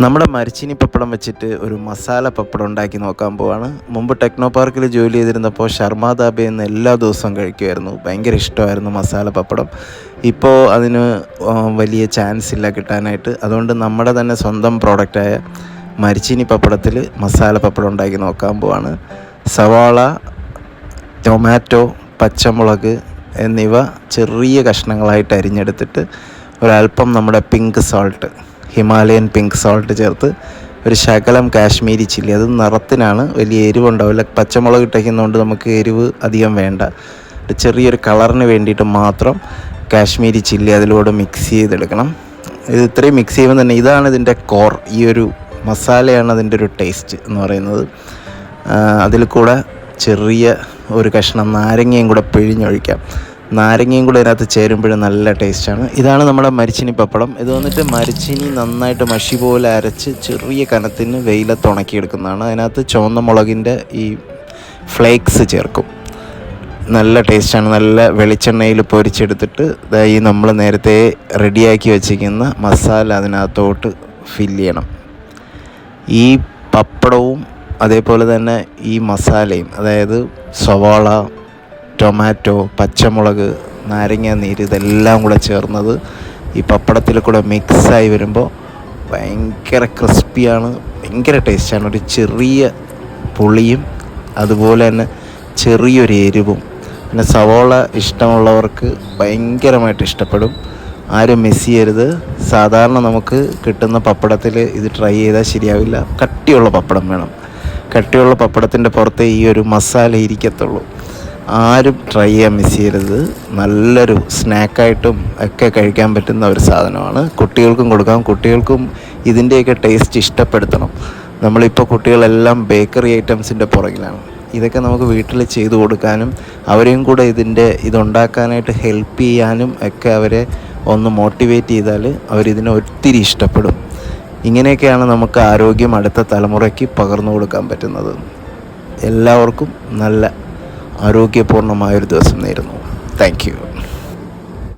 നമ്മുടെ മരച്ചീനി പപ്പടം വെച്ചിട്ട് ഒരു മസാല പപ്പടം ഉണ്ടാക്കി നോക്കാൻ പോവാണ്. മുമ്പ് ടെക്നോ പാർക്കിൽ ജോലി ചെയ്തിരുന്നപ്പോൾ ശർമ്മ ധാബയിൽ നിന്ന് എല്ലാ ദിവസവും കഴിക്കുമായിരുന്നു. ഭയങ്കര ഇഷ്ടമായിരുന്നു മസാല പപ്പടം. ഇപ്പോൾ അതിന് വലിയ ചാൻസ് ഇല്ല കിട്ടാനായിട്ട്. അതുകൊണ്ട് നമ്മുടെ തന്നെ സ്വന്തം പ്രോഡക്റ്റായ മരച്ചീനി പപ്പടത്തിൽ മസാല പപ്പടം ഉണ്ടാക്കി നോക്കാൻ പോവാണ്. സവാള, ടൊമാറ്റോ, പച്ചമുളക് എന്നിവ ചെറിയ കഷ്ണങ്ങളായിട്ട് അരിഞ്ഞെടുത്തിട്ട് ഒരല്പം നമ്മുടെ pink salt, Himalayan pink salt ചേർത്ത് ഒരു ശകലം കാശ്മീരി ചില്ലി, അത് നിറത്തിനാണ്, വലിയ എരിവുണ്ടാവില്ല. പച്ചമുളക് ഇട്ടയ്ക്കുന്നതുകൊണ്ട് നമുക്ക് എരിവ് അധികം വേണ്ട. ചെറിയൊരു കളറിന് വേണ്ടിയിട്ട് മാത്രം കാശ്മീരി ചില്ലി അതിലൂടെ മിക്സ് ചെയ്തെടുക്കണം. ഇത് ഇത്രയും മിക്സ് ചെയ്യുമ്പോൾ തന്നെ ഇതാണ് ഇതിൻ്റെ കോർ. ഈ ഒരു മസാലയാണ് അതിൻ്റെ ഒരു ടേസ്റ്റ് എന്ന് പറയുന്നത്. അതിൽ കൂടെ ചെറിയ ഒരു കഷ്ണം നാരങ്ങയും കൂടെ പിഴിഞ്ഞൊഴിക്കാം. നാരങ്ങയും കൂടെ ഇതിനകത്ത് ചേരുമ്പോഴും നല്ല ടേസ്റ്റാണ്. ഇതാണ് നമ്മുടെ മരച്ചീനി പപ്പടം. ഇത് വന്നിട്ട് മരച്ചീനി നന്നായിട്ട് മഷി പോലെ അരച്ച് ചെറിയ കനത്തിന് വെയിലത്ത് ഉണക്കിയെടുക്കുന്നതാണ്. അതിനകത്ത് ചുവന്ന മുളകിൻ്റെ ഈ ഫ്ലേക്സ് ചേർക്കും. നല്ല ടേസ്റ്റാണ്. നല്ല വെളിച്ചെണ്ണയിൽ പൊരിച്ചെടുത്തിട്ട് ഈ നമ്മൾ നേരത്തെ റെഡിയാക്കി വെച്ചിരിക്കുന്ന മസാല അതിനകത്തോട്ട് ഫില്ല് ചെയ്യണം. ഈ പപ്പടവും അതേപോലെ തന്നെ ഈ മസാലയും, അതായത് സവാള, ടൊമാറ്റോ, പച്ചമുളക്, നാരങ്ങ നീര്, ഇതെല്ലാം കൂടെ ചേർന്നത് ഈ പപ്പടത്തിൽ കൂടെ മിക്സായി വരുമ്പോൾ ഭയങ്കര ക്രിസ്പിയാണ്, ഭയങ്കര ടേസ്റ്റാണ്. ഒരു ചെറിയ പുളിയും അതുപോലെ തന്നെ ചെറിയൊരു എരിവും. പിന്നെ സവാള ഇഷ്ടമുള്ളവർക്ക് ഭയങ്കരമായിട്ട് ഇഷ്ടപ്പെടും. ആരും മിസ് ചെയ്യരുത്. സാധാരണ നമുക്ക് കിട്ടുന്ന പപ്പടത്തിൽ ഇത് ട്രൈ ചെയ്താൽ ശരിയാവില്ല. കട്ടിയുള്ള പപ്പടം വേണം. കട്ടിയുള്ള പപ്പടത്തിൻ്റെ പുറത്തേ ഈ ഒരു മസാല ഇരിക്കത്തുള്ളൂ. ആരും ട്രൈ ചെയ്യാൻ മിസ് ചെയ്യരുത്. നല്ലൊരു സ്നാക്കായിട്ടും ഒക്കെ കഴിക്കാൻ പറ്റുന്ന ഒരു സാധനമാണ്. കുട്ടികൾക്കും കൊടുക്കാം. കുട്ടികൾക്കും ഇതിൻ്റെയൊക്കെ ടേസ്റ്റ് ഇഷ്ടപ്പെടുത്തണം. നമ്മളിപ്പോൾ കുട്ടികളെല്ലാം ബേക്കറി ഐറ്റംസിൻ്റെ പുറകിലാണ്. ഇതൊക്കെ നമുക്ക് വീട്ടിൽ ചെയ്തു കൊടുക്കാനും അവരെയും കൂടെ ഇതുണ്ടാക്കാനായിട്ട് ഹെൽപ്പ് ചെയ്യാനും ഒക്കെ അവരെ ഒന്ന് മോട്ടിവേറ്റ് ചെയ്താൽ അവരിതിനെ ഒത്തിരി ഇഷ്ടപ്പെടും. ഇങ്ങനെയൊക്കെയാണ് നമുക്ക് ആരോഗ്യം അടുത്ത തലമുറയ്ക്ക് പകർന്നു കൊടുക്കാൻ പറ്റുന്നത്. എല്ലാവർക്കും നല്ല ആരോഗ്യപൂർണ്ണമായൊരു ദിവസം നേരുന്നു. Thank you.